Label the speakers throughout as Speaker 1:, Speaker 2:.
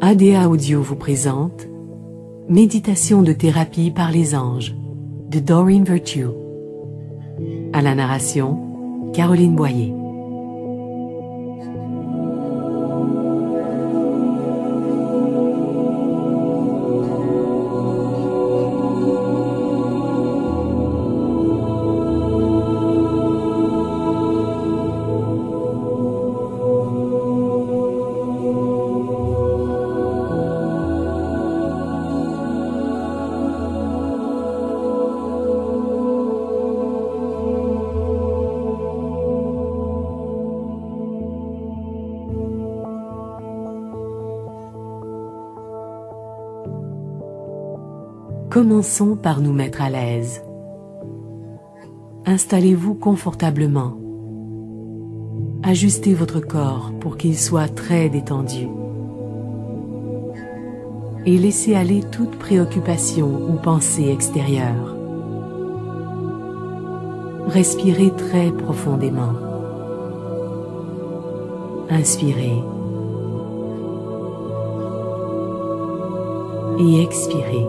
Speaker 1: ADA Audio vous présente Méditation de thérapie par les anges de Doreen Virtue. À la narration, Caroline Boyer. Commençons par nous mettre à l'aise. Installez-vous confortablement. Ajustez votre corps pour qu'il soit très détendu. Et laissez aller toute préoccupation ou pensée extérieure. Respirez très profondément. Inspirez. Et expirez.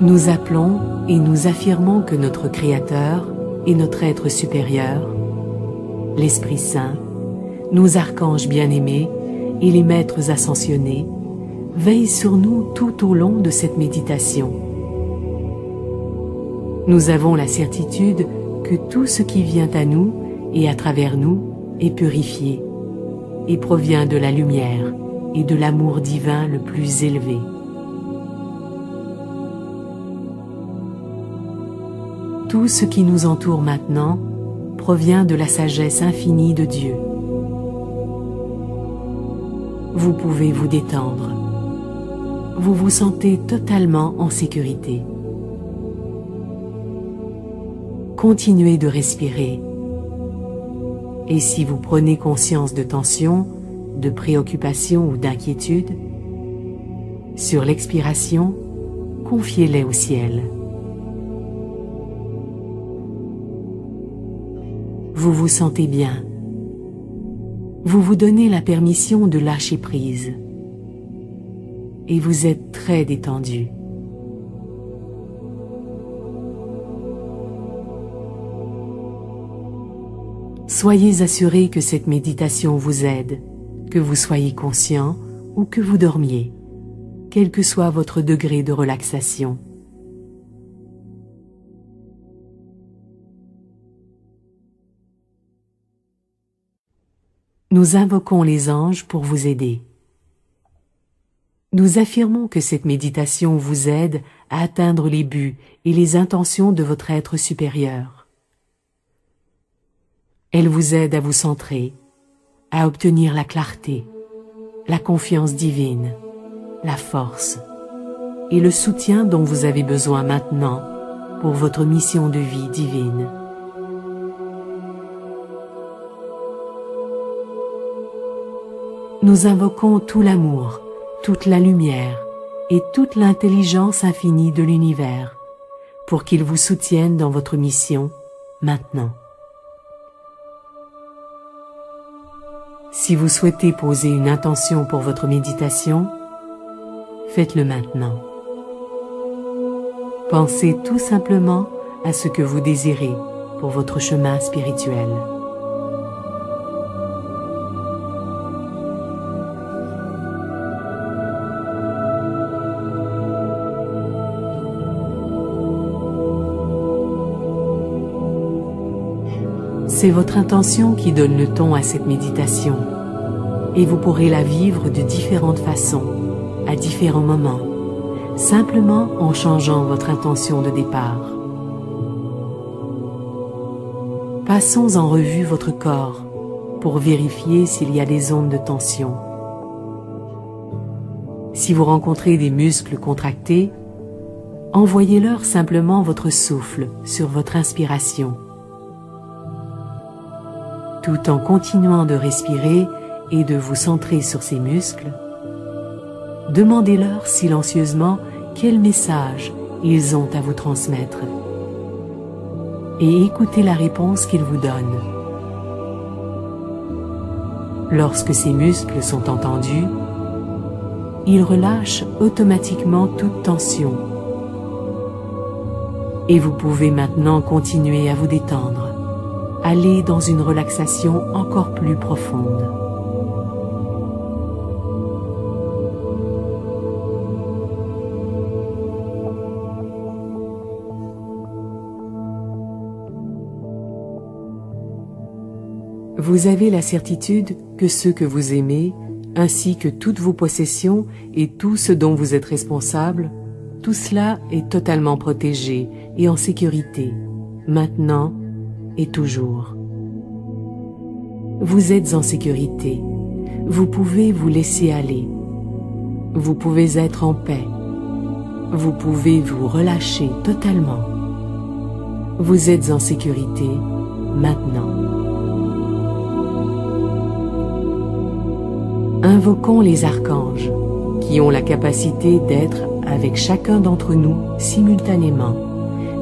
Speaker 1: Nous appelons et nous affirmons que notre Créateur et notre être supérieur, l'Esprit Saint, nos archanges bien-aimés et les maîtres ascensionnés veillent sur nous tout au long de cette méditation. Nous avons la certitude que tout ce qui vient à nous et à travers nous est purifié et provient de la lumière et de l'amour divin le plus élevé. Tout ce qui nous entoure maintenant provient de la sagesse infinie de Dieu. Vous pouvez vous détendre. Vous vous sentez totalement en sécurité. Continuez de respirer. Et si vous prenez conscience de tension, de préoccupation ou d'inquiétude, sur l'expiration, confiez-les au ciel. Vous vous sentez bien. Vous vous donnez la permission de lâcher prise. Et vous êtes très détendu. Soyez assurés que cette méditation vous aide, que vous soyez conscient ou que vous dormiez, quel que soit votre degré de relaxation. Nous invoquons les anges pour vous aider. Nous affirmons que cette méditation vous aide à atteindre les buts et les intentions de votre être supérieur. Elle vous aide à vous centrer, à obtenir la clarté, la confiance divine, la force et le soutien dont vous avez besoin maintenant pour votre mission de vie divine. Nous invoquons tout l'amour, toute la lumière et toute l'intelligence infinie de l'univers pour qu'ils vous soutiennent dans votre mission maintenant. Si vous souhaitez poser une intention pour votre méditation, faites-le maintenant. Pensez tout simplement à ce que vous désirez pour votre chemin spirituel. C'est votre intention qui donne le ton à cette méditation, et vous pourrez la vivre de différentes façons, à différents moments, simplement en changeant votre intention de départ. Passons en revue votre corps pour vérifier s'il y a des zones de tension. Si vous rencontrez des muscles contractés, envoyez-leur simplement votre souffle sur votre inspiration. Tout en continuant de respirer et de vous centrer sur ces muscles, demandez-leur silencieusement quel message ils ont à vous transmettre. et écoutez la réponse qu'il vous donne. Lorsque ces muscles sont entendus, ils relâchent automatiquement toute tension. Et vous pouvez maintenant continuer à vous détendre, aller dans une relaxation encore plus profonde. Vous avez la certitude que ceux que vous aimez, ainsi que toutes vos possessions et tout ce dont vous êtes responsable, tout cela est totalement protégé et en sécurité, maintenant et toujours. Vous êtes en sécurité, vous pouvez vous laisser aller, vous pouvez être en paix, vous pouvez vous relâcher totalement. Vous êtes en sécurité, maintenant. Invoquons les archanges, qui ont la capacité d'être avec chacun d'entre nous simultanément,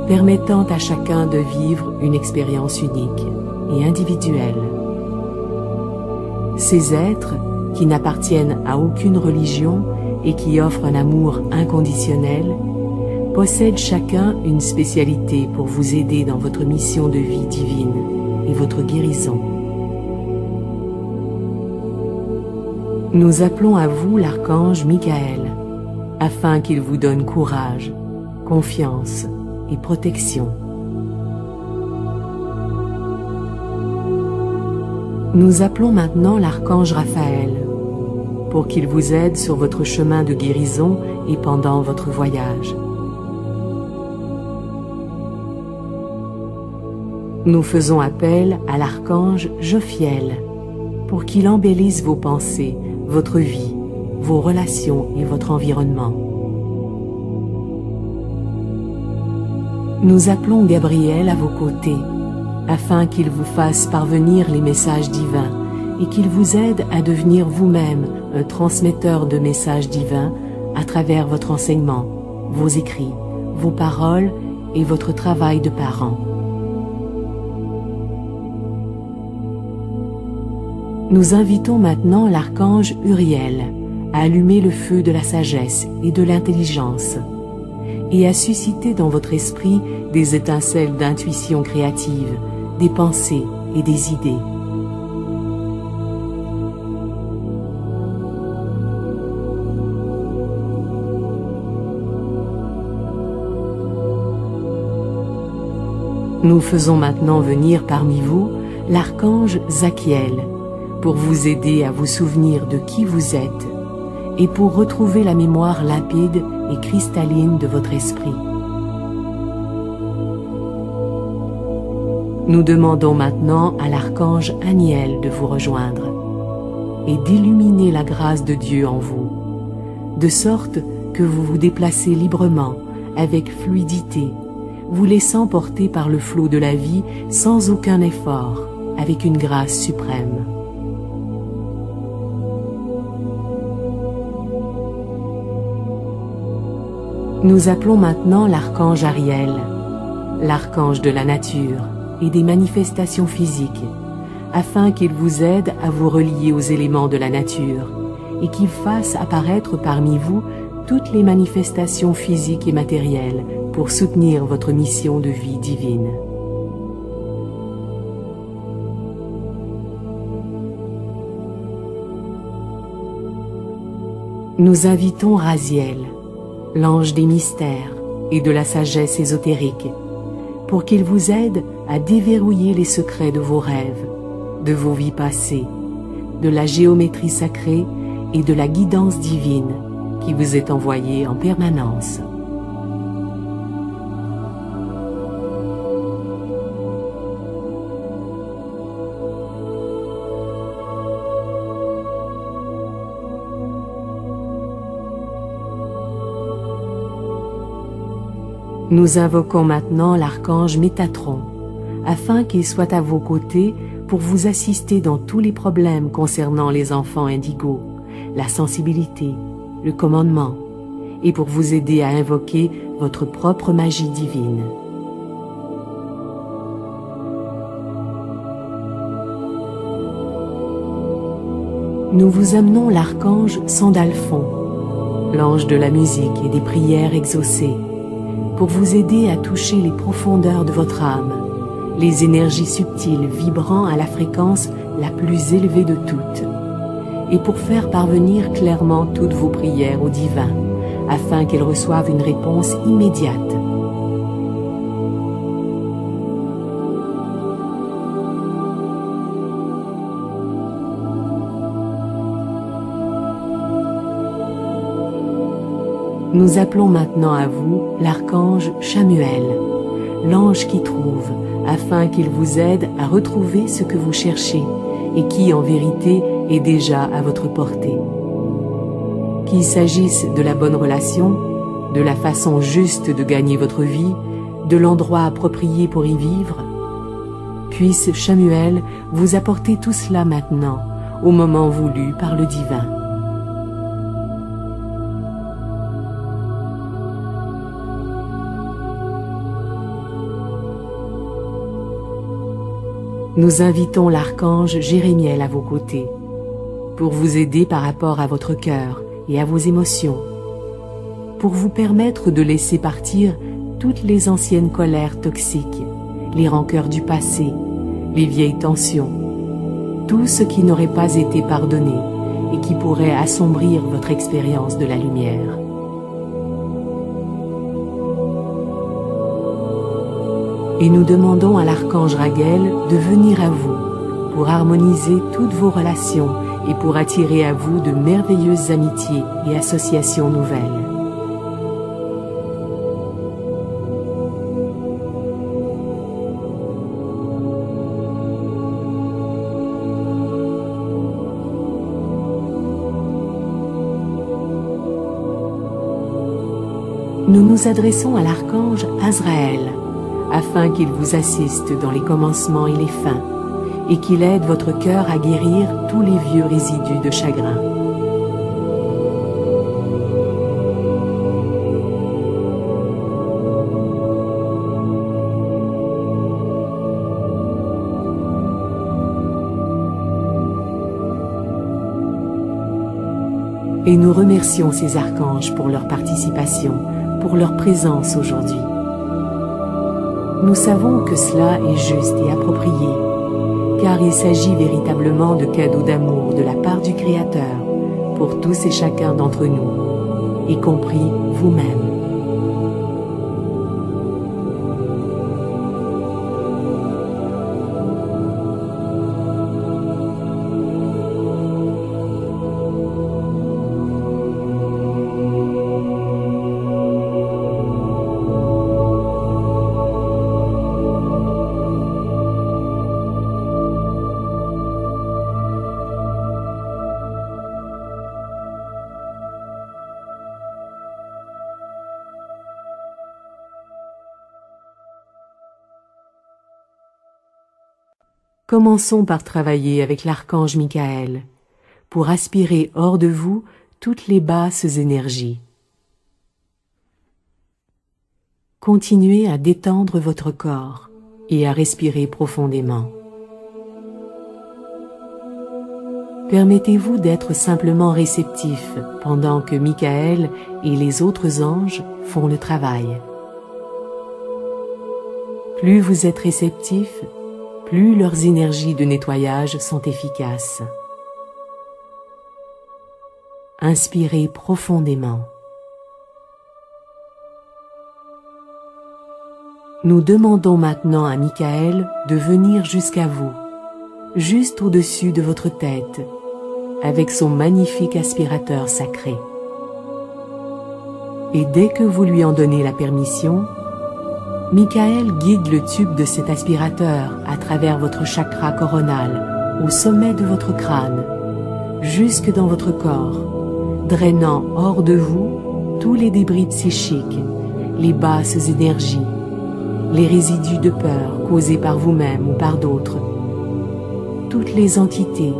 Speaker 1: permettant à chacun de vivre une expérience unique et individuelle. Ces êtres, qui n'appartiennent à aucune religion et qui offrent un amour inconditionnel, possèdent chacun une spécialité pour vous aider dans votre mission de vie divine et votre guérison. Nous appelons à vous l'archange Michael, afin qu'il vous donne courage, confiance et protection. Nous appelons maintenant l'archange Raphaël, pour qu'il vous aide sur votre chemin de guérison et pendant votre voyage. Nous faisons appel à l'archange Jophiel, pour qu'il embellisse vos pensées, votre vie, vos relations et votre environnement. Nous appelons Gabriel à vos côtés, afin qu'il vous fasse parvenir les messages divins et qu'il vous aide à devenir vous-même un transmetteur de messages divins à travers votre enseignement, vos écrits, vos paroles et votre travail de parent. Nous invitons maintenant l'archange Uriel à allumer le feu de la sagesse et de l'intelligence et à susciter dans votre esprit des étincelles d'intuition créative, des pensées et des idées. Nous faisons maintenant venir parmi vous l'archange Zachiel, pour vous aider à vous souvenir de qui vous êtes et pour retrouver la mémoire limpide et cristalline de votre esprit. Nous demandons maintenant à l'archange Aniel de vous rejoindre et d'illuminer la grâce de Dieu en vous, de sorte que vous vous déplacez librement, avec fluidité, vous laissant porter par le flot de la vie sans aucun effort, avec une grâce suprême. Nous appelons maintenant l'archange Ariel, l'archange de la nature et des manifestations physiques, afin qu'il vous aide à vous relier aux éléments de la nature et qu'il fasse apparaître parmi vous toutes les manifestations physiques et matérielles pour soutenir votre mission de vie divine. Nous invitons Raziel, l'ange des mystères et de la sagesse ésotérique, pour qu'il vous aide à déverrouiller les secrets de vos rêves, de vos vies passées, de la géométrie sacrée et de la guidance divine qui vous est envoyée en permanence. Nous invoquons maintenant l'archange Métatron, afin qu'il soit à vos côtés pour vous assister dans tous les problèmes concernant les enfants indigos, la sensibilité, le commandement, et pour vous aider à invoquer votre propre magie divine. nous vous amenons l'archange Sandalphon, l'ange de la musique et des prières exaucées, pour vous aider à toucher les profondeurs de votre âme, les énergies subtiles vibrant à la fréquence la plus élevée de toutes, et pour faire parvenir clairement toutes vos prières au divin, afin qu'elles reçoivent une réponse immédiate. Nous appelons maintenant à vous l'archange Chamuel, l'ange qui trouve, afin qu'il vous aide à retrouver ce que vous cherchez et qui, en vérité, est déjà à votre portée. Qu'il s'agisse de la bonne relation, de la façon juste de gagner votre vie, de l'endroit approprié pour y vivre, puisse Chamuel vous apporter tout cela maintenant, au moment voulu par le divin. Nous invitons l'archange Jérémiel à vos côtés, pour vous aider par rapport à votre cœur et à vos émotions, pour vous permettre de laisser partir toutes les anciennes colères toxiques, les rancœurs du passé, les vieilles tensions, tout ce qui n'aurait pas été pardonné et qui pourrait assombrir votre expérience de la lumière. Et nous demandons à l'archange Raguel de venir à vous pour harmoniser toutes vos relations et pour attirer à vous de merveilleuses amitiés et associations nouvelles. Nous nous adressons à l'archange Azraël, afin qu'il vous assiste dans les commencements et les fins, et qu'il aide votre cœur à guérir tous les vieux résidus de chagrin. Et nous remercions ces archanges pour leur participation, pour leur présence aujourd'hui. Nous savons que cela est juste et approprié, car il s'agit véritablement de cadeaux d'amour de la part du Créateur pour tous et chacun d'entre nous, y compris vous-même. Commençons par travailler avec l'archange Michael pour aspirer hors de vous toutes les basses énergies. Continuez à détendre votre corps et à respirer profondément. Permettez-vous d'être simplement réceptif pendant que Michael et les autres anges font le travail. Plus vous êtes réceptif, plus leurs énergies de nettoyage sont efficaces. Inspirez profondément. Nous demandons maintenant à Michael de venir jusqu'à vous, juste au-dessus de votre tête, avec son magnifique aspirateur sacré. Et dès que vous lui en donnez la permission, Michael guide le tube de cet aspirateur à travers votre chakra coronal, au sommet de votre crâne, jusque dans votre corps, drainant hors de vous tous les débris psychiques, les basses énergies, les résidus de peur causés par vous-même ou par d'autres, toutes les entités,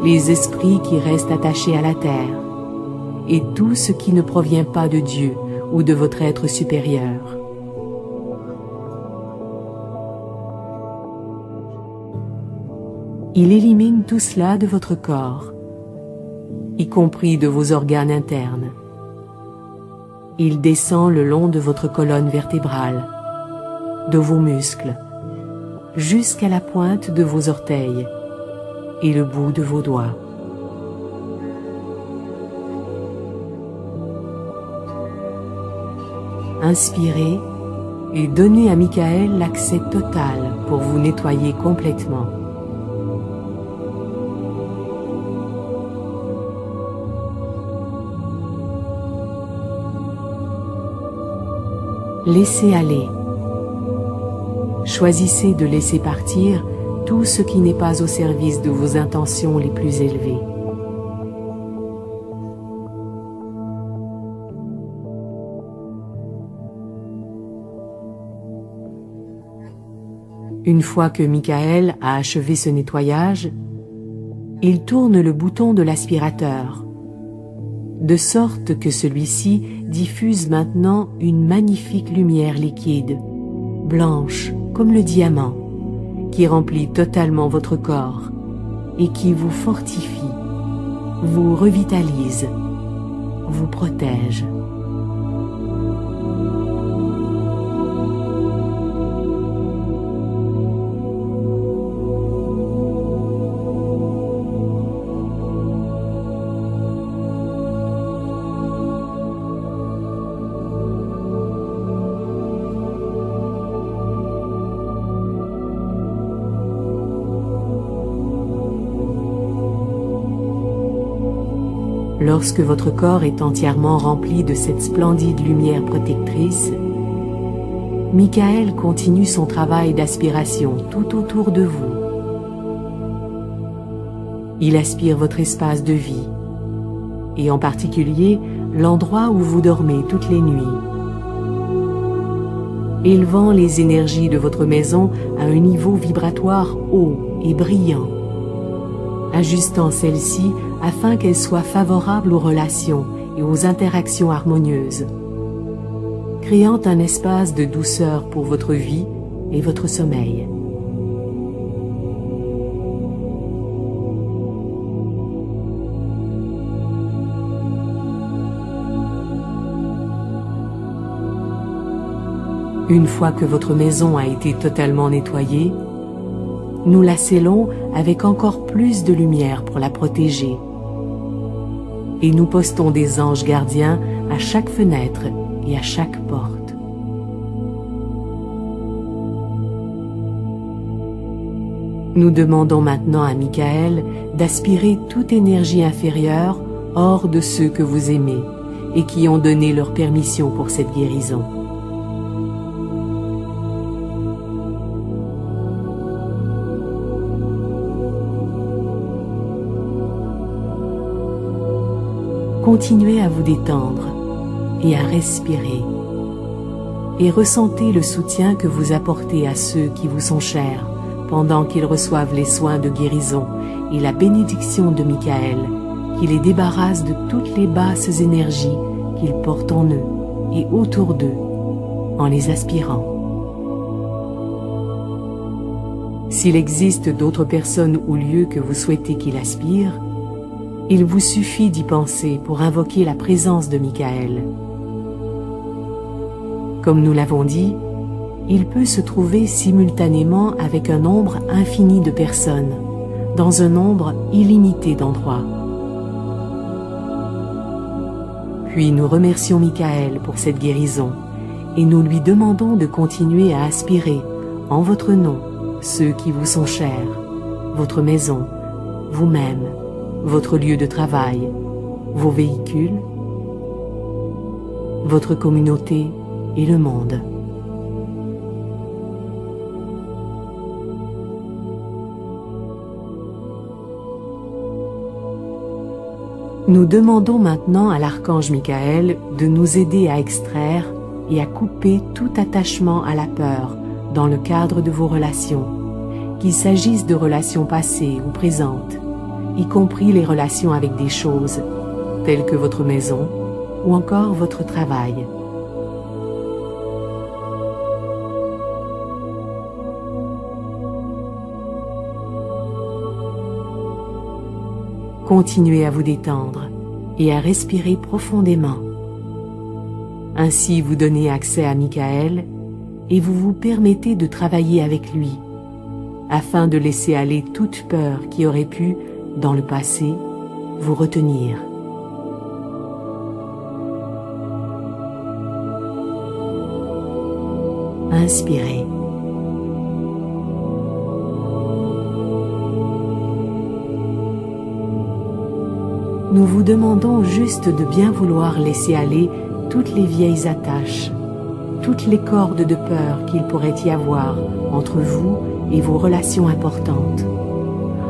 Speaker 1: les esprits qui restent attachés à la terre, et tout ce qui ne provient pas de Dieu ou de votre être supérieur. Il élimine tout cela de votre corps, y compris de vos organes internes. Il descend le long de votre colonne vertébrale, de vos muscles, jusqu'à la pointe de vos orteils et le bout de vos doigts. Inspirez et donnez à Michael l'accès total pour vous nettoyer complètement. Laissez aller. Choisissez de laisser partir tout ce qui n'est pas au service de vos intentions les plus élevées. Une fois que Michael a achevé ce nettoyage, il tourne le bouton de l'aspirateur, de sorte que celui-ci diffuse maintenant une magnifique lumière liquide, blanche comme le diamant, qui remplit totalement votre corps et qui vous fortifie, vous revitalise, vous protège. Lorsque votre corps est entièrement rempli de cette splendide lumière protectrice, Michael continue son travail d'aspiration tout autour de vous. Il aspire votre espace de vie, et en particulier l'endroit où vous dormez toutes les nuits, élevant les énergies de votre maison à un niveau vibratoire haut et brillant, ajustant celle-ci afin qu'elle soit favorable aux relations et aux interactions harmonieuses, créant un espace de douceur pour votre vie et votre sommeil. Une fois que votre maison a été totalement nettoyée, nous la scellons avec encore plus de lumière pour la protéger. Et nous postons des anges gardiens à chaque fenêtre et à chaque porte. Nous demandons maintenant à Michael d'aspirer toute énergie inférieure hors de ceux que vous aimez et qui ont donné leur permission pour cette guérison. Continuez à vous détendre et à respirer, et ressentez le soutien que vous apportez à ceux qui vous sont chers pendant qu'ils reçoivent les soins de guérison et la bénédiction de Michael, qui les débarrasse de toutes les basses énergies qu'ils portent en eux et autour d'eux en les aspirant. S'il existe d'autres personnes ou lieux que vous souhaitez qu'il aspire, il vous suffit d'y penser pour invoquer la présence de Michael. Comme nous l'avons dit, il peut se trouver simultanément avec un nombre infini de personnes, dans un nombre illimité d'endroits. Puis nous remercions Michael pour cette guérison et nous lui demandons de continuer à aspirer, en votre nom, ceux qui vous sont chers, votre maison, vous-même, votre lieu de travail, vos véhicules, votre communauté et le monde. Nous demandons maintenant à l'archange Michael de nous aider à extraire et à couper tout attachement à la peur dans le cadre de vos relations, qu'il s'agisse de relations passées ou présentes, y compris les relations avec des choses, telles que votre maison ou encore votre travail. Continuez à vous détendre et à respirer profondément. Ainsi vous donnez accès à Michael et vous vous permettez de travailler avec lui, afin de laisser aller toute peur qui aurait pu, dans le passé, vous retenir. Inspirez. Nous vous demandons juste de bien vouloir laisser aller toutes les vieilles attaches, toutes les cordes de peur qu'il pourrait y avoir entre vous et vos relations importantes,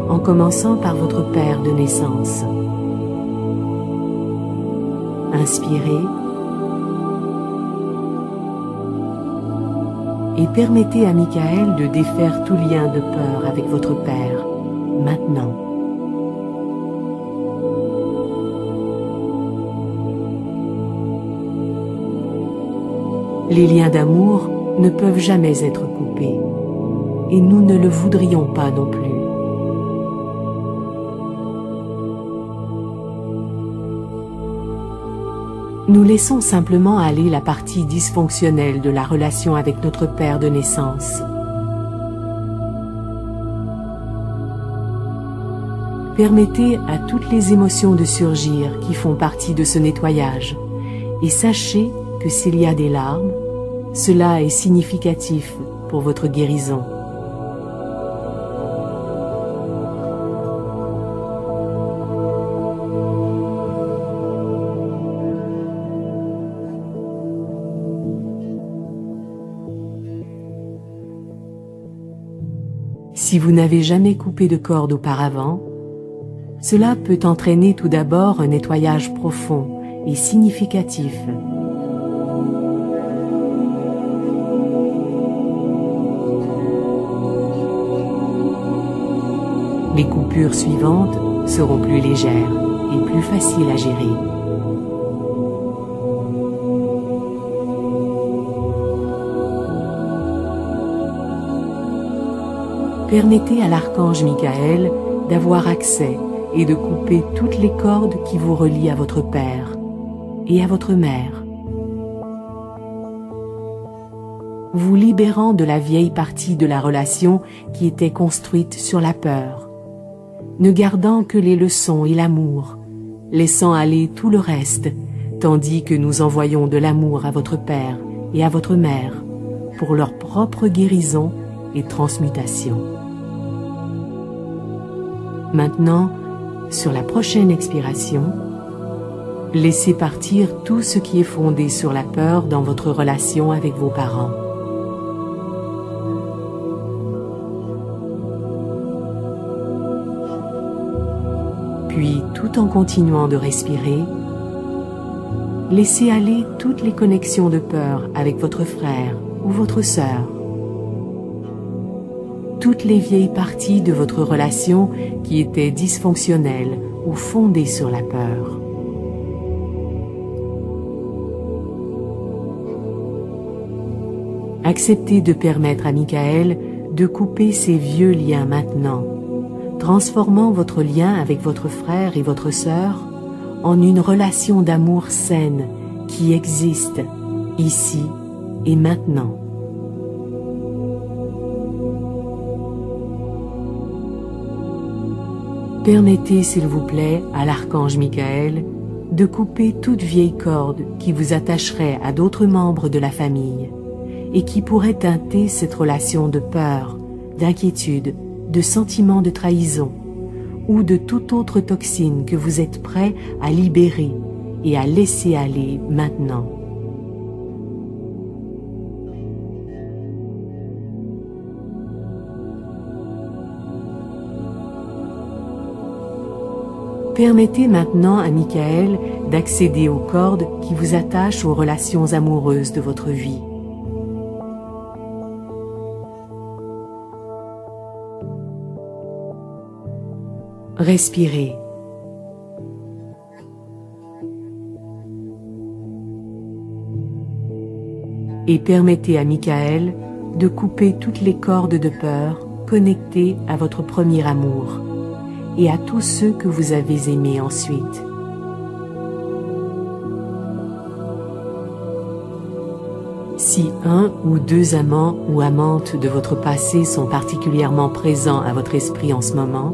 Speaker 1: en commençant par votre père de naissance. Inspirez et permettez à Michael de défaire tout lien de peur avec votre père, maintenant. Les liens d'amour ne peuvent jamais être coupés, et nous ne le voudrions pas non plus. Nous laissons simplement aller la partie dysfonctionnelle de la relation avec notre père de naissance. Permettez à toutes les émotions de surgir qui font partie de ce nettoyage, et sachez que s'il y a des larmes, cela est significatif pour votre guérison. Si vous n'avez jamais coupé de corde auparavant, cela peut entraîner tout d'abord un nettoyage profond et significatif. Les coupures suivantes seront plus légères et plus faciles à gérer. Permettez à l'archange Michael d'avoir accès et de couper toutes les cordes qui vous relient à votre père et à votre mère, vous libérant de la vieille partie de la relation qui était construite sur la peur, ne gardant que les leçons et l'amour, laissant aller tout le reste, tandis que nous envoyons de l'amour à votre père et à votre mère pour leur propre guérison et transmutation. Maintenant, sur la prochaine expiration, laissez partir tout ce qui est fondé sur la peur dans votre relation avec vos parents. Puis, tout en continuant de respirer, laissez aller toutes les connexions de peur avec votre frère ou votre sœur. Toutes les vieilles parties de votre relation qui étaient dysfonctionnelles ou fondées sur la peur. Acceptez de permettre à Michael de couper ces vieux liens maintenant, transformant votre lien avec votre frère et votre sœur en une relation d'amour saine qui existe ici et maintenant. Permettez, s'il vous plaît, à l'archange Michael de couper toute vieille corde qui vous attacherait à d'autres membres de la famille et qui pourrait teinter cette relation de peur, d'inquiétude, de sentiment de trahison ou de toute autre toxine que vous êtes prêt à libérer et à laisser aller maintenant. Permettez maintenant à Michael d'accéder aux cordes qui vous attachent aux relations amoureuses de votre vie. Respirez. Et permettez à Michael de couper toutes les cordes de peur connectées à votre premier amour et à tous ceux que vous avez aimés ensuite. Si un ou deux amants ou amantes de votre passé sont particulièrement présents à votre esprit en ce moment,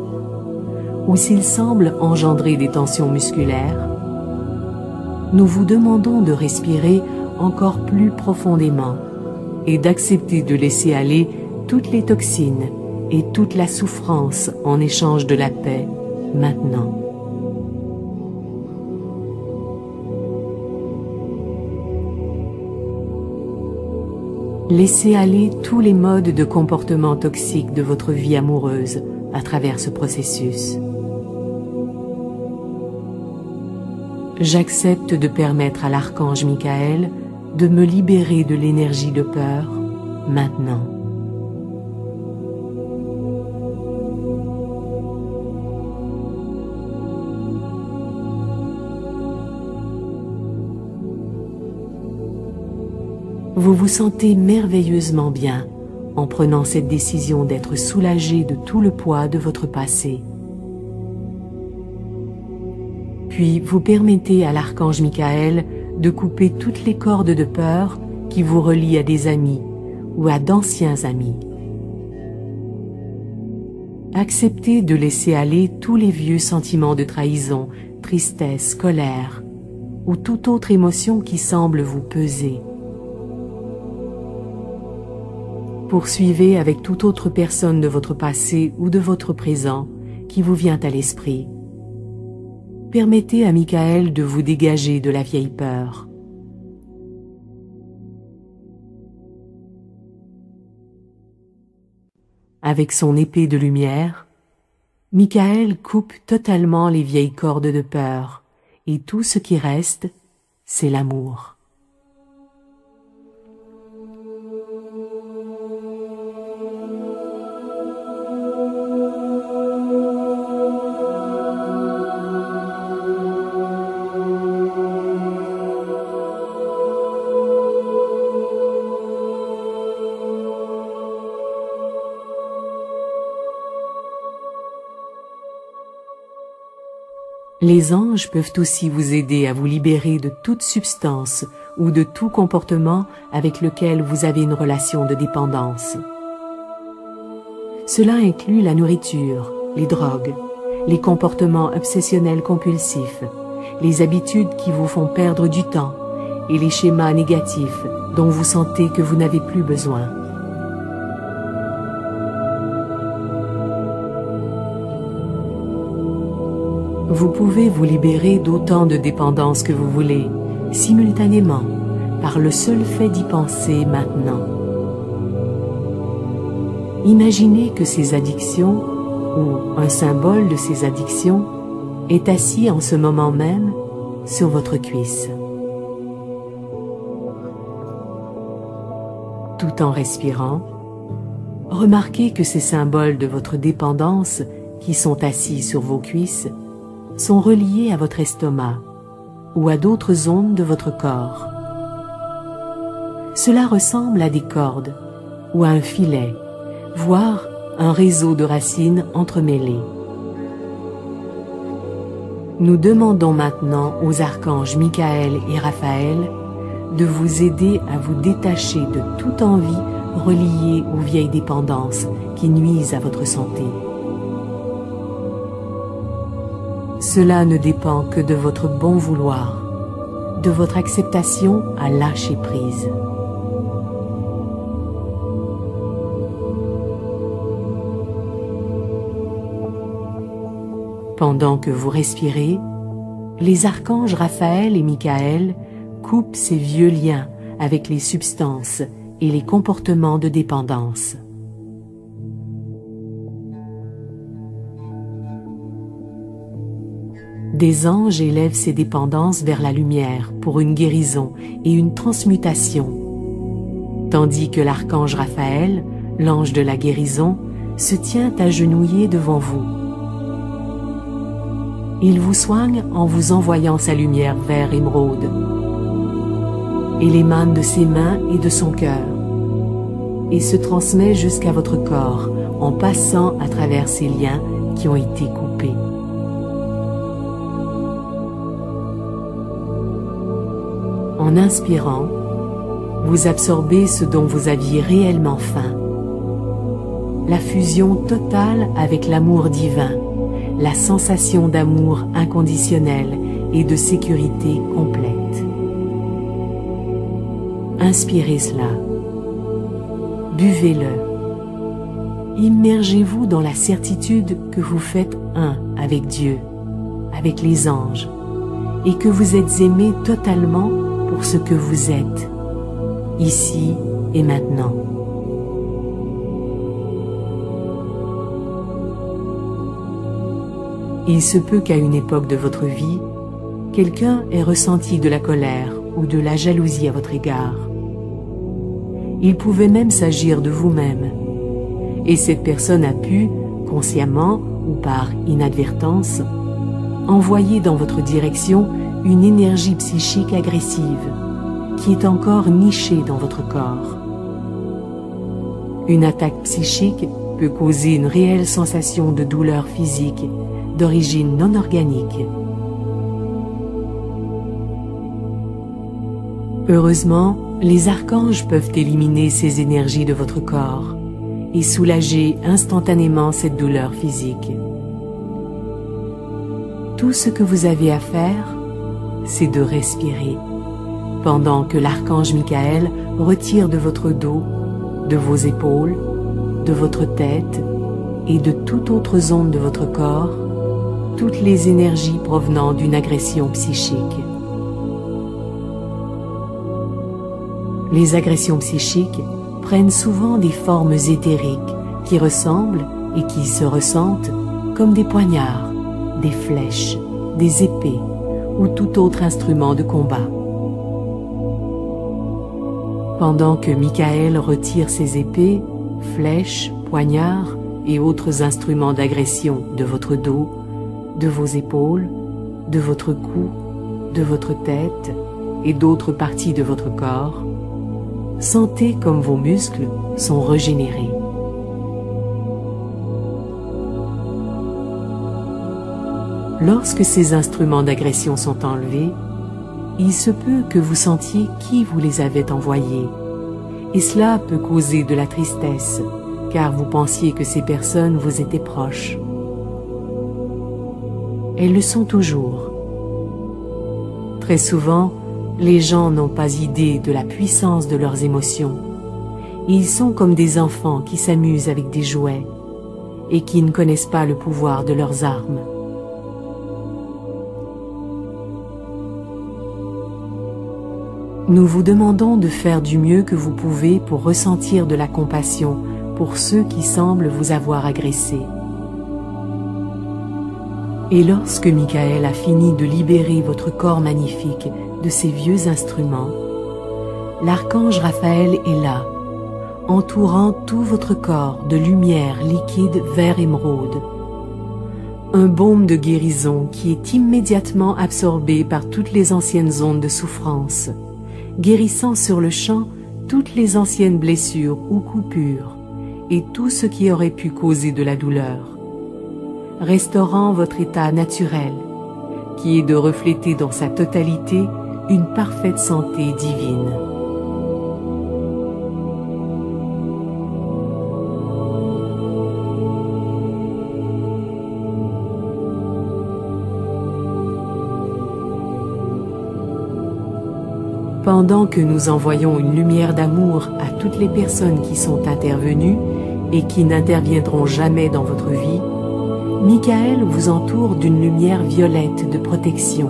Speaker 1: ou s'ils semblent engendrer des tensions musculaires, nous vous demandons de respirer encore plus profondément et d'accepter de laisser aller toutes les toxines et toute la souffrance en échange de la paix maintenant. Laissez aller tous les modes de comportement toxiques de votre vie amoureuse à travers ce processus. J'accepte de permettre à l'archange Michael de me libérer de l'énergie de peur maintenant. Vous vous sentez merveilleusement bien en prenant cette décision d'être soulagé de tout le poids de votre passé. Puis vous permettez à l'archange Michael de couper toutes les cordes de peur qui vous relient à des amis ou à d'anciens amis. Acceptez de laisser aller tous les vieux sentiments de trahison, tristesse, colère ou toute autre émotion qui semble vous peser. Poursuivez avec toute autre personne de votre passé ou de votre présent qui vous vient à l'esprit. Permettez à Michael de vous dégager de la vieille peur. Avec son épée de lumière, Michael coupe totalement les vieilles cordes de peur et tout ce qui reste, c'est l'amour. Les anges peuvent aussi vous aider à vous libérer de toute substance ou de tout comportement avec lequel vous avez une relation de dépendance. Cela inclut la nourriture, les drogues, les comportements obsessionnels compulsifs, les habitudes qui vous font perdre du temps et les schémas négatifs dont vous sentez que vous n'avez plus besoin. Vous pouvez vous libérer d'autant de dépendances que vous voulez, simultanément, par le seul fait d'y penser maintenant. Imaginez que ces addictions, ou un symbole de ces addictions, est assis en ce moment même sur votre cuisse. Tout en respirant, remarquez que ces symboles de votre dépendance qui sont assis sur vos cuisses sont reliés à votre estomac ou à d'autres zones de votre corps. Cela ressemble à des cordes ou à un filet, voire un réseau de racines entremêlées. Nous demandons maintenant aux archanges Michael et Raphaël de vous aider à vous détacher de toute envie reliée aux vieilles dépendances qui nuisent à votre santé. Cela ne dépend que de votre bon vouloir, de votre acceptation à lâcher prise. Pendant que vous respirez, les archanges Raphaël et Michael coupent ces vieux liens avec les substances et les comportements de dépendance. Des anges élèvent ces dépendances vers la lumière pour une guérison et une transmutation, tandis que l'archange Raphaël, l'ange de la guérison, se tient agenouillé devant vous. Il vous soigne en vous envoyant sa lumière vert émeraude. Il émane de ses mains et de son cœur, et se transmet jusqu'à votre corps en passant à travers ces liens qui ont été coupés. En inspirant, vous absorbez ce dont vous aviez réellement faim. La fusion totale avec l'amour divin, la sensation d'amour inconditionnel et de sécurité complète. Inspirez cela. Buvez-le. Immergez-vous dans la certitude que vous faites un avec Dieu, avec les anges, et que vous êtes aimé totalement pour ce que vous êtes, ici et maintenant. Il se peut qu'à une époque de votre vie, quelqu'un ait ressenti de la colère ou de la jalousie à votre égard. Il pouvait même s'agir de vous-même, et cette personne a pu, consciemment ou par inadvertance, envoyer dans votre direction une énergie psychique agressive qui est encore nichée dans votre corps. Une attaque psychique peut causer une réelle sensation de douleur physique d'origine non organique. Heureusement, les archanges peuvent éliminer ces énergies de votre corps et soulager instantanément cette douleur physique. Tout ce que vous avez à faire, c'est de respirer, pendant que l'archange Michael retire de votre dos, de vos épaules, de votre tête et de toute autre zone de votre corps, toutes les énergies provenant d'une agression psychique. Les agressions psychiques prennent souvent des formes éthériques qui ressemblent et qui se ressentent comme des poignards, des flèches, des épées ou tout autre instrument de combat. Pendant que Michael retire ses épées, flèches, poignards et autres instruments d'agression de votre dos, de vos épaules, de votre cou, de votre tête et d'autres parties de votre corps, sentez comme vos muscles sont régénérés. Lorsque ces instruments d'agression sont enlevés, il se peut que vous sentiez qui vous les avait envoyés, et cela peut causer de la tristesse, car vous pensiez que ces personnes vous étaient proches. Elles le sont toujours. Très souvent, les gens n'ont pas idée de la puissance de leurs émotions. Ils sont comme des enfants qui s'amusent avec des jouets et qui ne connaissent pas le pouvoir de leurs armes. Nous vous demandons de faire du mieux que vous pouvez pour ressentir de la compassion pour ceux qui semblent vous avoir agressé. Et lorsque Michael a fini de libérer votre corps magnifique de ces vieux instruments, l'archange Raphaël est là, entourant tout votre corps de lumière liquide vert émeraude. Un baume de guérison qui est immédiatement absorbé par toutes les anciennes ondes de souffrance, guérissant sur le champ toutes les anciennes blessures ou coupures et tout ce qui aurait pu causer de la douleur, restaurant votre état naturel, qui est de refléter dans sa totalité une parfaite santé divine. Pendant que nous envoyons une lumière d'amour à toutes les personnes qui sont intervenues et qui n'interviendront jamais dans votre vie, Michael vous entoure d'une lumière violette de protection,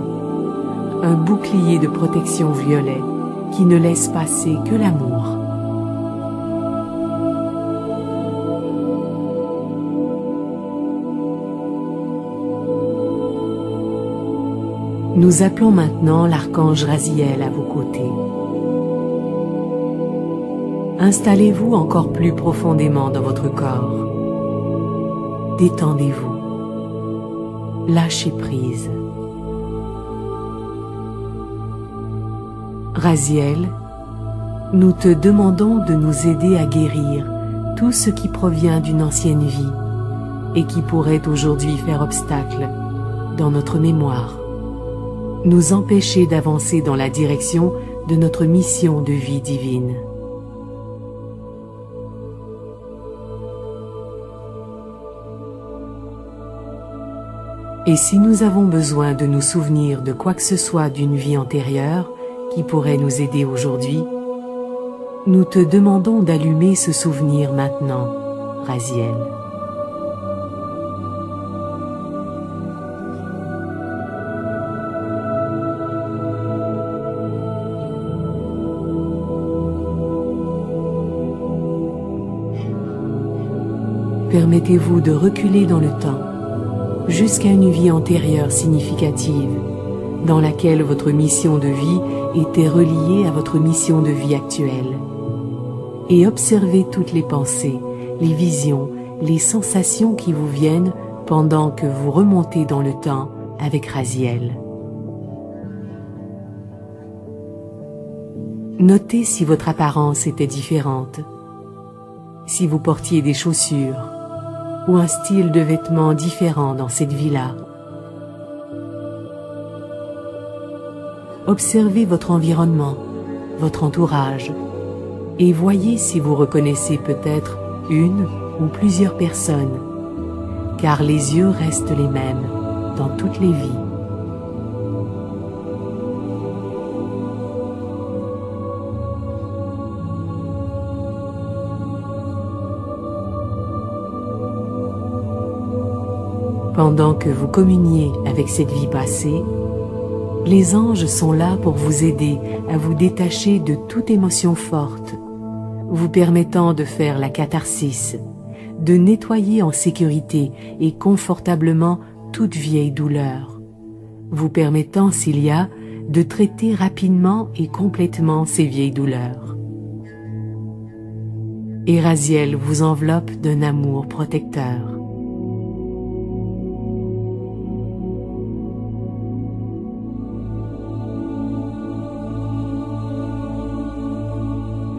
Speaker 1: un bouclier de protection violet qui ne laisse passer que l'amour. Nous appelons maintenant l'archange Raziel à vos côtés. Installez-vous encore plus profondément dans votre corps. Détendez-vous. Lâchez prise. Raziel, nous te demandons de nous aider à guérir tout ce qui provient d'une ancienne vie et qui pourrait aujourd'hui faire obstacle dans notre mémoire, nous empêcher d'avancer dans la direction de notre mission de vie divine. Et si nous avons besoin de nous souvenir de quoi que ce soit d'une vie antérieure qui pourrait nous aider aujourd'hui, nous te demandons d'allumer ce souvenir maintenant, Raziel. Permettez-vous de reculer dans le temps, jusqu'à une vie antérieure significative, dans laquelle votre mission de vie était reliée à votre mission de vie actuelle. Et observez toutes les pensées, les visions, les sensations qui vous viennent pendant que vous remontez dans le temps avec Raziel. Notez si votre apparence était différente, si vous portiez des chaussures, ou un style de vêtements différent dans cette vie-là. Observez votre environnement, votre entourage, et voyez si vous reconnaissez peut-être une ou plusieurs personnes, car les yeux restent les mêmes dans toutes les vies. Pendant que vous communiez avec cette vie passée, les anges sont là pour vous aider à vous détacher de toute émotion forte, vous permettant de faire la catharsis, de nettoyer en sécurité et confortablement toute vieille douleur, vous permettant, s'il y a, de traiter rapidement et complètement ces vieilles douleurs. Et Raziel vous enveloppe d'un amour protecteur.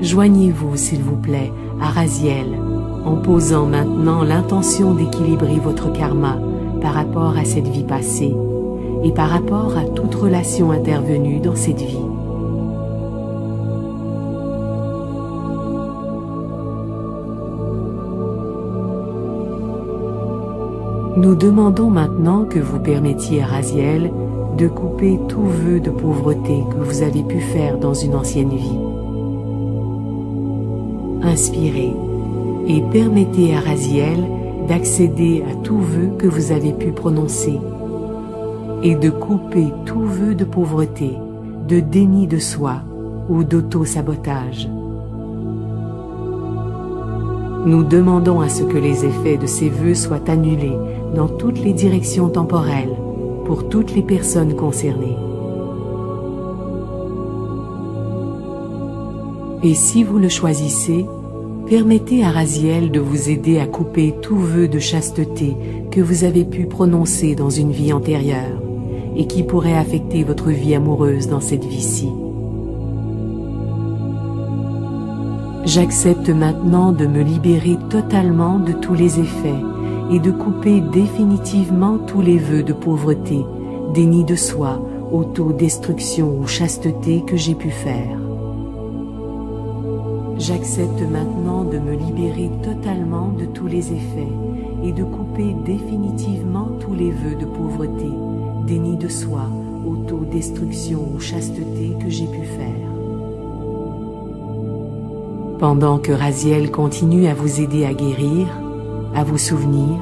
Speaker 1: Joignez-vous, s'il vous plaît, à Raziel, en posant maintenant l'intention d'équilibrer votre karma par rapport à cette vie passée et par rapport à toute relation intervenue dans cette vie. Nous demandons maintenant que vous permettiez à Raziel de couper tout vœu de pauvreté que vous avez pu faire dans une ancienne vie. Inspirez et permettez à Raziel d'accéder à tout vœu que vous avez pu prononcer et de couper tout vœu de pauvreté, de déni de soi ou d'auto-sabotage. Nous demandons à ce que les effets de ces vœux soient annulés dans toutes les directions temporelles pour toutes les personnes concernées. Et si vous le choisissez, permettez à Raziel de vous aider à couper tout vœu de chasteté que vous avez pu prononcer dans une vie antérieure et qui pourrait affecter votre vie amoureuse dans cette vie-ci. J'accepte maintenant de me libérer totalement de tous les effets et de couper définitivement tous les vœux de pauvreté, déni de soi, autodestruction ou chasteté que j'ai pu faire. J'accepte maintenant de me libérer totalement de tous les effets et de couper définitivement tous les vœux de pauvreté, déni de soi, autodestruction ou chasteté que j'ai pu faire. Pendant que Raziel continue à vous aider à guérir, à vous souvenir,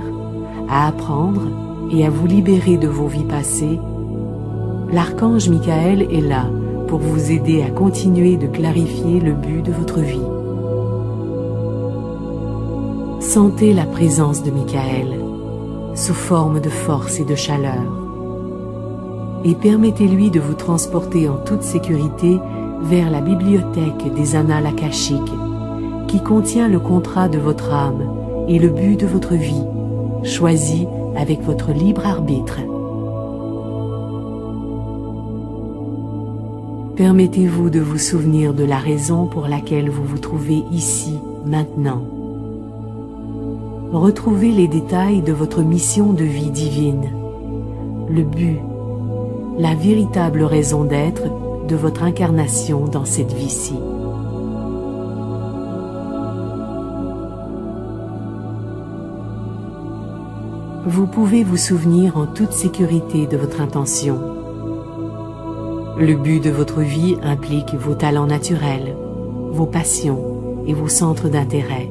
Speaker 1: à apprendre et à vous libérer de vos vies passées, l'archange Michael est là pour vous aider à continuer de clarifier le but de votre vie. Sentez la présence de Michael sous forme de force et de chaleur et permettez-lui de vous transporter en toute sécurité vers la bibliothèque des annales akashiques qui contient le contrat de votre âme et le but de votre vie, choisi avec votre libre arbitre. Permettez-vous de vous souvenir de la raison pour laquelle vous vous trouvez ici, maintenant. Retrouvez les détails de votre mission de vie divine, le but, la véritable raison d'être de votre incarnation dans cette vie-ci. Vous pouvez vous souvenir en toute sécurité de votre intention. Le but de votre vie implique vos talents naturels, vos passions et vos centres d'intérêt.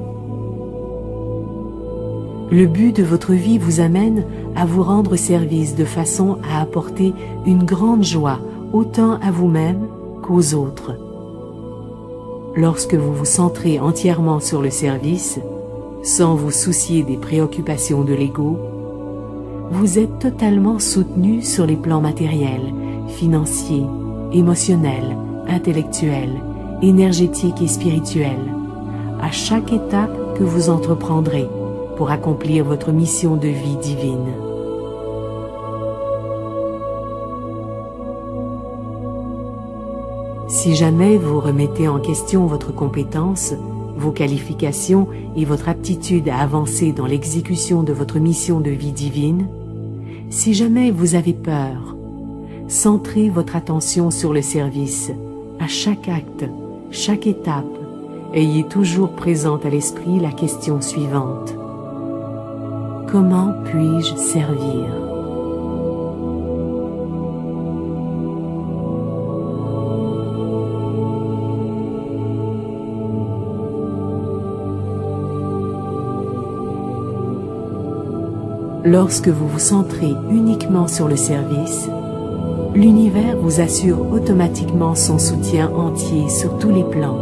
Speaker 1: Le but de votre vie vous amène à vous rendre service de façon à apporter une grande joie autant à vous-même qu'aux autres. Lorsque vous vous centrez entièrement sur le service, sans vous soucier des préoccupations de l'ego, vous êtes totalement soutenu sur les plans matériels, financiers, émotionnels, intellectuels, énergétiques et spirituels, à chaque étape que vous entreprendrez pour accomplir votre mission de vie divine. Si jamais vous remettez en question votre compétence, vos qualifications et votre aptitude à avancer dans l'exécution de votre mission de vie divine, si jamais vous avez peur, centrez votre attention sur le service, à chaque acte, chaque étape. Ayez toujours présente à l'esprit la question suivante. Comment puis-je servir ? Lorsque vous vous centrez uniquement sur le service, l'univers vous assure automatiquement son soutien entier sur tous les plans.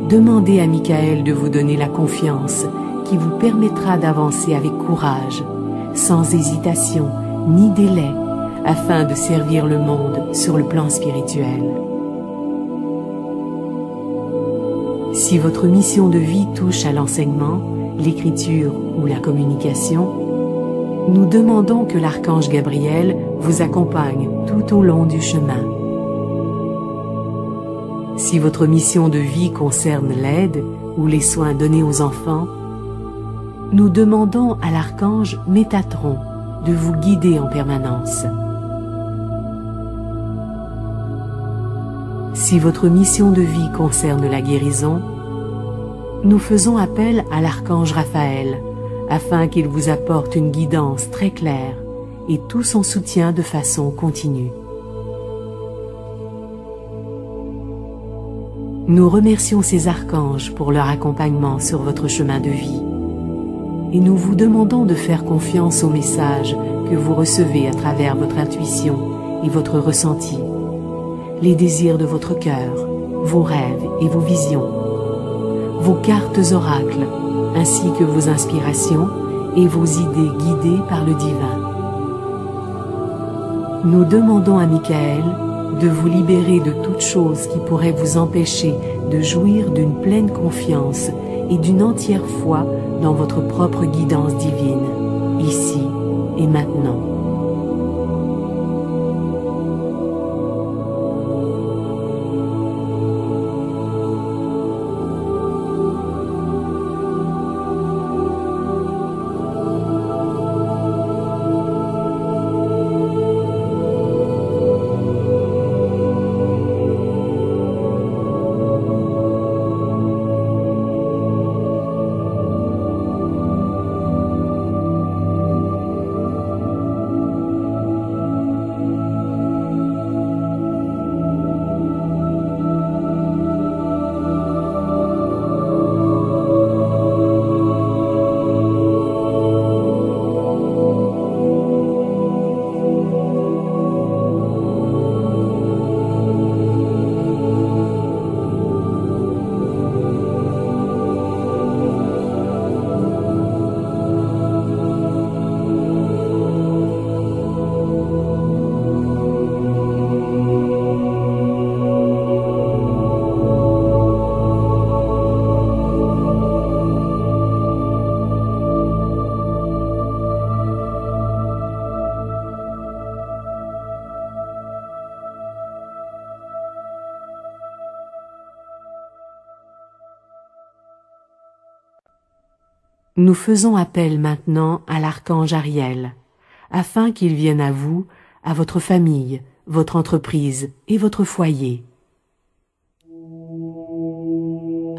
Speaker 1: Demandez à Michael de vous donner la confiance qui vous permettra d'avancer avec courage, sans hésitation ni délai, afin de servir le monde sur le plan spirituel. Si votre mission de vie touche à l'enseignement, l'écriture ou la communication, nous demandons que l'archange Gabriel vous accompagne tout au long du chemin. Si votre mission de vie concerne l'aide ou les soins donnés aux enfants, nous demandons à l'archange Métatron de vous guider en permanence. Si votre mission de vie concerne la guérison, nous faisons appel à l'archange Raphaël afin qu'il vous apporte une guidance très claire et tout son soutien de façon continue. Nous remercions ces archanges pour leur accompagnement sur votre chemin de vie et nous vous demandons de faire confiance aux messages que vous recevez à travers votre intuition et votre ressenti, les désirs de votre cœur, vos rêves et vos visions, vos cartes oracles, ainsi que vos inspirations et vos idées guidées par le divin. Nous demandons à Michael de vous libérer de toute chose qui pourrait vous empêcher de jouir d'une pleine confiance et d'une entière foi dans votre propre guidance divine, ici et maintenant. Nous faisons appel maintenant à l'archange Ariel, afin qu'il vienne à vous, à votre famille, votre entreprise et votre foyer.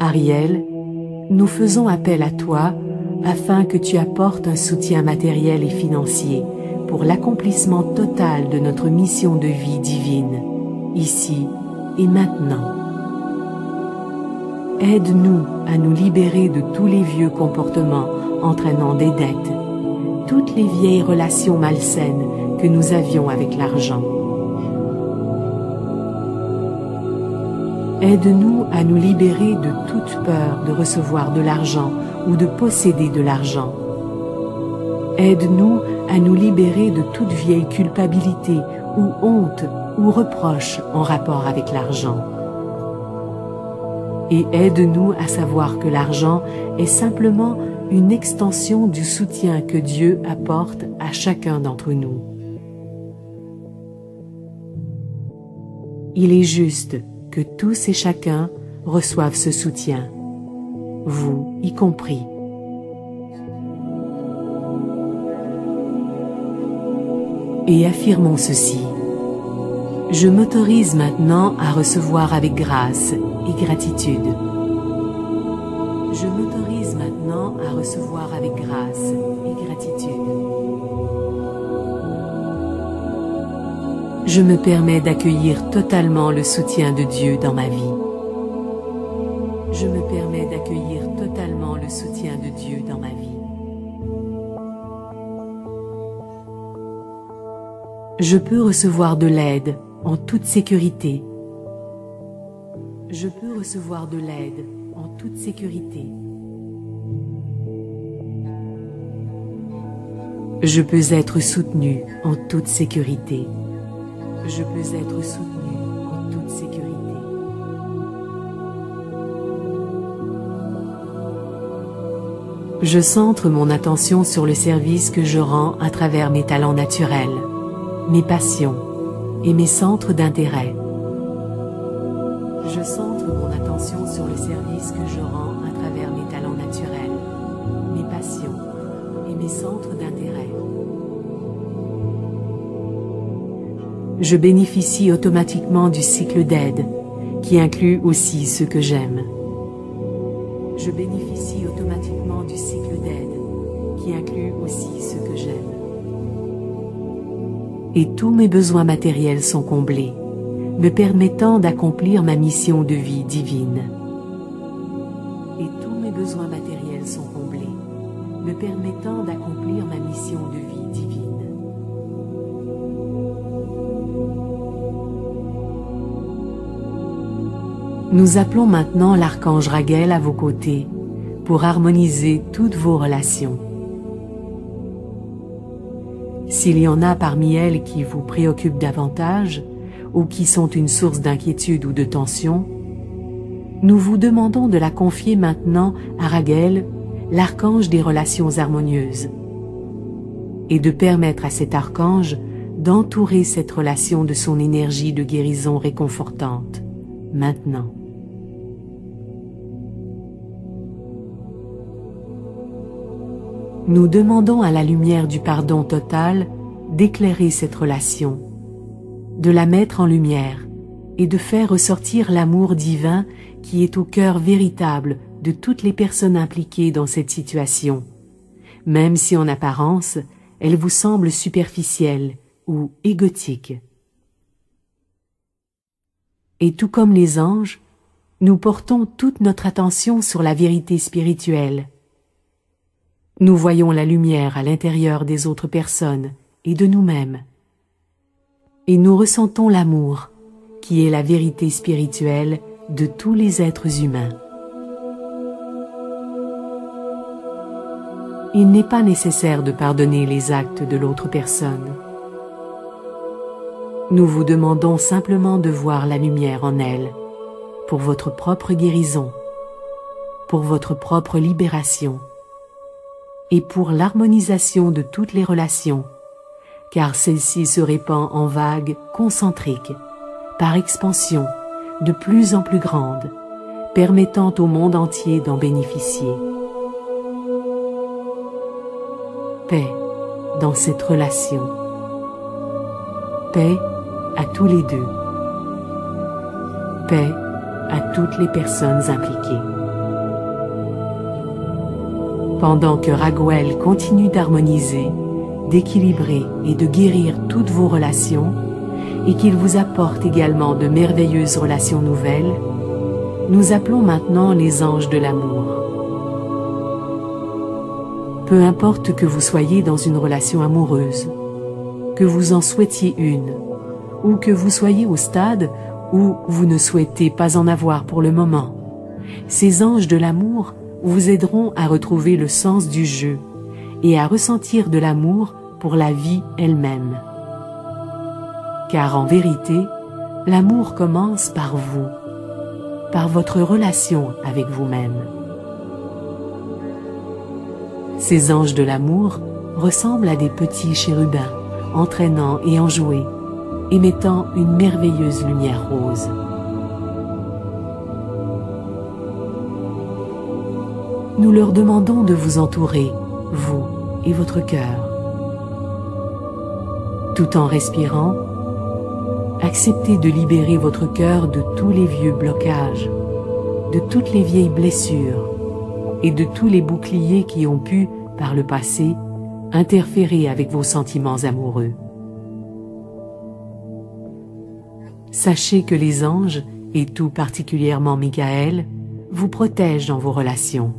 Speaker 1: Ariel, nous faisons appel à toi afin que tu apportes un soutien matériel et financier pour l'accomplissement total de notre mission de vie divine, ici et maintenant. Aide-nous à nous libérer de tous les vieux comportements entraînant des dettes, toutes les vieilles relations malsaines que nous avions avec l'argent. Aide-nous à nous libérer de toute peur de recevoir de l'argent ou de posséder de l'argent. Aide-nous à nous libérer de toute vieille culpabilité ou honte ou reproche en rapport avec l'argent. Et aide-nous à savoir que l'argent est simplement une extension du soutien que Dieu apporte à chacun d'entre nous. Il est juste que tous et chacun reçoivent ce soutien, vous y compris. Et affirmons ceci. Je m'autorise maintenant à recevoir avec grâce et gratitude. Je m'autorise maintenant à recevoir avec grâce et gratitude. Je me permets d'accueillir totalement le soutien de Dieu dans ma vie. Je me permets d'accueillir totalement le soutien de Dieu dans ma vie. Je peux recevoir de l'aide en toute sécurité. Je peux recevoir de l'aide en toute sécurité. Je peux être soutenu en toute sécurité. Je peux être soutenu en toute sécurité. Je centre mon attention sur le service que je rends à travers mes talents naturels, mes passions et mes centres d'intérêt. Je centre mon attention sur le service que je rends à travers mes talents naturels, mes passions et mes centres d'intérêt. Je bénéficie automatiquement du cycle d'aide, qui inclut aussi ceux que j'aime. Je bénéficie automatiquement du cycle d'aide, qui inclut aussi ceux que j'aime. Et tous mes besoins matériels sont comblés, me permettant d'accomplir ma mission de vie divine. Et tous mes besoins matériels sont comblés, me permettant d'accomplir ma mission de vie divine. Nous appelons maintenant l'archange Raguel à vos côtés pour harmoniser toutes vos relations. S'il y en a parmi elles qui vous préoccupent davantage ou qui sont une source d'inquiétude ou de tension, nous vous demandons de la confier maintenant à Raguel, l'archange des relations harmonieuses, et de permettre à cet archange d'entourer cette relation de son énergie de guérison réconfortante, maintenant. Nous demandons à la lumière du pardon total d'éclairer cette relation, de la mettre en lumière et de faire ressortir l'amour divin qui est au cœur véritable de toutes les personnes impliquées dans cette situation, même si en apparence, elle vous semble superficielle ou égotique. Et tout comme les anges, nous portons toute notre attention sur la vérité spirituelle. Nous voyons la lumière à l'intérieur des autres personnes et de nous-mêmes. Et nous ressentons l'amour, qui est la vérité spirituelle de tous les êtres humains. Il n'est pas nécessaire de pardonner les actes de l'autre personne. Nous vous demandons simplement de voir la lumière en elle, pour votre propre guérison, pour votre propre libération, et pour l'harmonisation de toutes les relations, car celle-ci se répand en vagues concentriques, par expansion, de plus en plus grande, permettant au monde entier d'en bénéficier. Paix dans cette relation. Paix à tous les deux. Paix à toutes les personnes impliquées. Pendant que Raguel continue d'harmoniser, d'équilibrer et de guérir toutes vos relations, et qu'il vous apporte également de merveilleuses relations nouvelles, nous appelons maintenant les anges de l'amour. Peu importe que vous soyez dans une relation amoureuse, que vous en souhaitiez une, ou que vous soyez au stade où vous ne souhaitez pas en avoir pour le moment, ces anges de l'amour vous aideront à retrouver le sens du jeu et à ressentir de l'amour pour la vie elle-même. Car en vérité, l'amour commence par vous, par votre relation avec vous-même. Ces anges de l'amour ressemblent à des petits chérubins, entraînant et enjoués, émettant une merveilleuse lumière rose. Nous leur demandons de vous entourer, vous et votre cœur. Tout en respirant, acceptez de libérer votre cœur de tous les vieux blocages, de toutes les vieilles blessures et de tous les boucliers qui ont pu, par le passé, interférer avec vos sentiments amoureux. Sachez que les anges, et tout particulièrement Michael, vous protègent dans vos relations.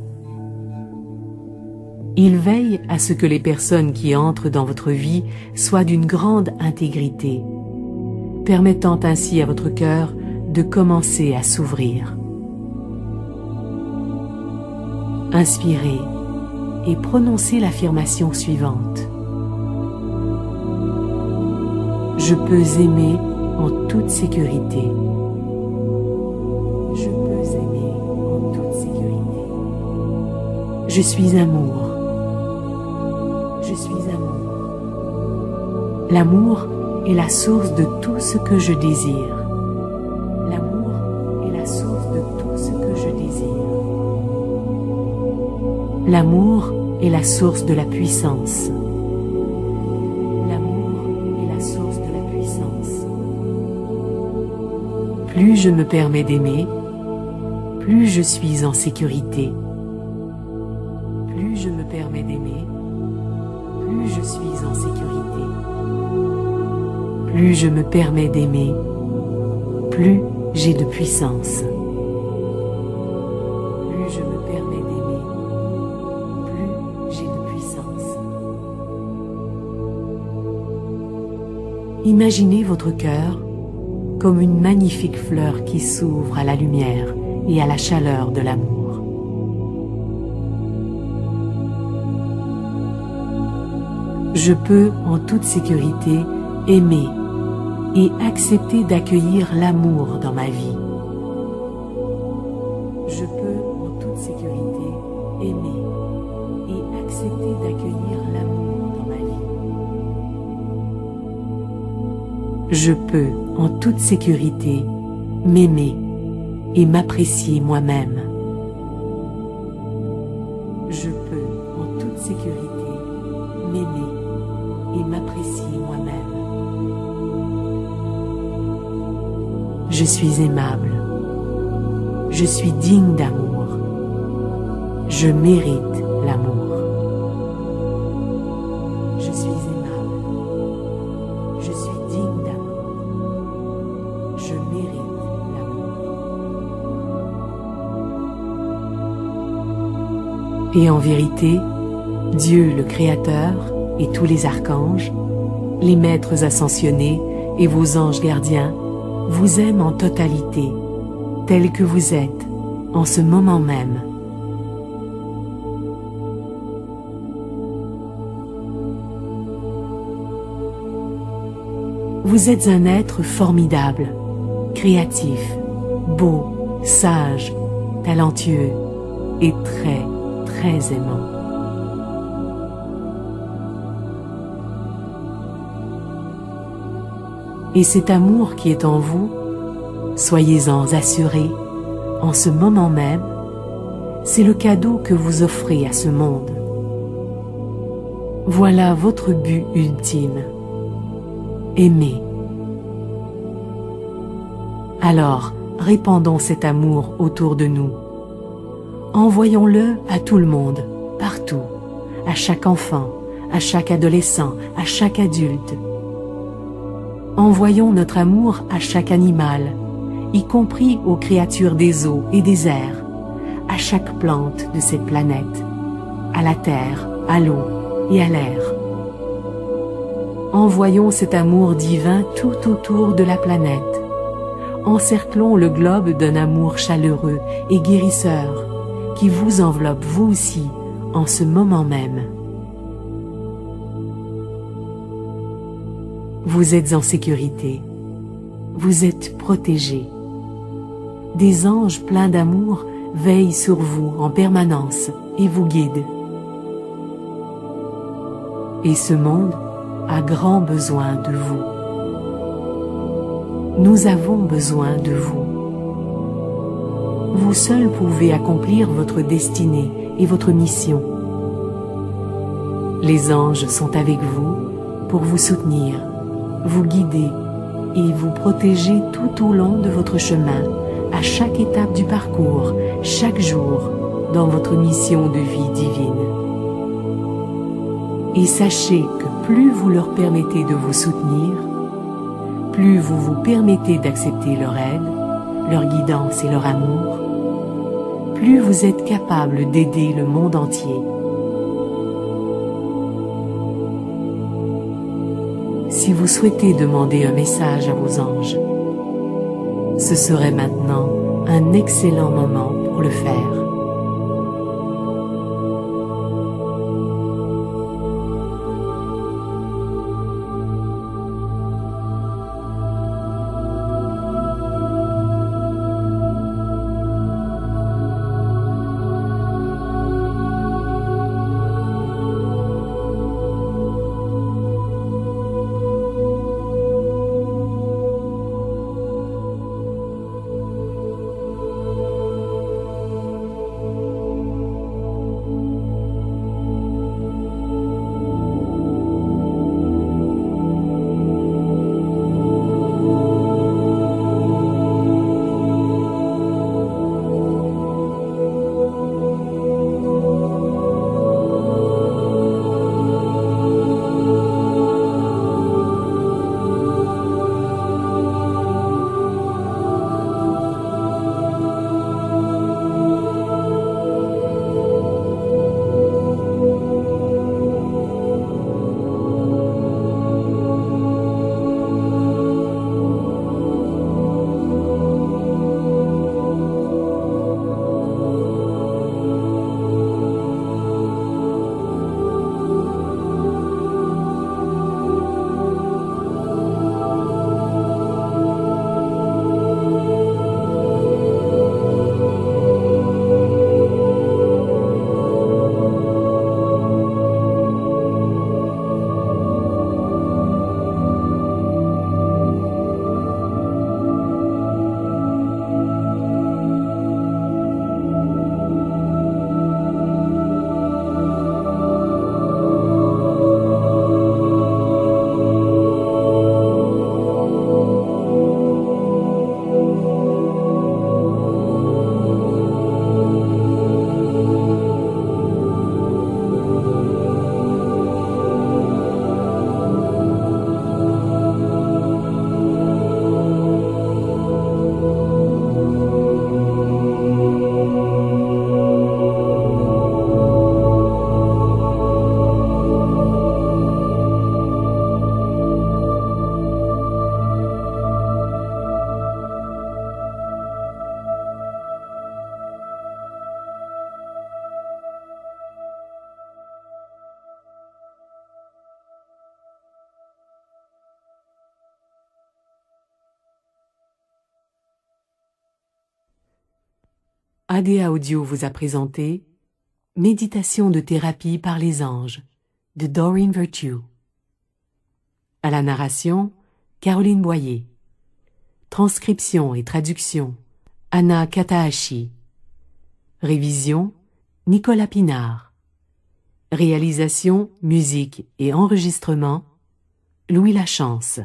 Speaker 1: Ils veillent à ce que les personnes qui entrent dans votre vie soient d'une grande intégrité, permettant ainsi à votre cœur de commencer à s'ouvrir. Inspirez et prononcez l'affirmation suivante. Je peux aimer en toute sécurité. Je peux aimer en toute sécurité. Je suis amour. Je suis amour. L'amour est la source de tout ce que je désire. L'amour est la source de tout ce que je désire. L'amour est la source de la puissance. L'amour est la source de la puissance. Plus je me permets d'aimer, plus je suis en sécurité. Plus je me permets d'aimer, plus je suis en sécurité. Plus je me permets d'aimer, plus j'ai de puissance. Plus je me permets d'aimer, plus j'ai de puissance. Imaginez votre cœur comme une magnifique fleur qui s'ouvre à la lumière et à la chaleur de l'amour. Je peux en toute sécurité aimer et accepter d'accueillir l'amour dans ma vie. Je peux en toute sécurité aimer et accepter d'accueillir l'amour dans ma vie. Je peux en toute sécurité m'aimer et m'apprécier moi-même. Je peux en toute sécurité m'aimer et m'apprécier moi-même. Je suis aimable. Je suis digne d'amour. Je mérite l'amour. Je suis aimable. Je suis digne d'amour. Je mérite l'amour. Et en vérité, Dieu le Créateur et tous les archanges, les maîtres ascensionnés et vos anges gardiens vous aiment en totalité, tel que vous êtes en ce moment même. Vous êtes un être formidable, créatif, beau, sage, talentueux et très, très aimant. Et cet amour qui est en vous, soyez-en assurés, en ce moment même, c'est le cadeau que vous offrez à ce monde. Voilà votre but ultime. Aimer. Alors, répandons cet amour autour de nous. Envoyons-le à tout le monde, partout, à chaque enfant, à chaque adolescent, à chaque adulte. Envoyons notre amour à chaque animal, y compris aux créatures des eaux et des airs, à chaque plante de cette planète, à la terre, à l'eau et à l'air. Envoyons cet amour divin tout autour de la planète. Encerclons le globe d'un amour chaleureux et guérisseur qui vous enveloppe vous aussi en ce moment même. Vous êtes en sécurité. Vous êtes protégé. Des anges pleins d'amour veillent sur vous en permanence et vous guident. Et ce monde a grand besoin de vous. Nous avons besoin de vous. Vous seul pouvez accomplir votre destinée et votre mission. Les anges sont avec vous pour vous soutenir, vous guider et vous protéger tout au long de votre chemin, à chaque étape du parcours, chaque jour, dans votre mission de vie divine. Et sachez que plus vous leur permettez de vous soutenir, plus vous vous permettez d'accepter leur aide, leur guidance et leur amour, plus vous êtes capable d'aider le monde entier. Si vous souhaitez demander un message à vos anges, ce serait maintenant un excellent moment pour le faire. ADA Audio vous a présenté Méditation de thérapie par les anges de Doreen Virtue. À la narration, Caroline Boyer. Transcription et traduction, Anna Katahashi. Révision, Nicolas Pinard. Réalisation, musique et enregistrement, Louis Lachance.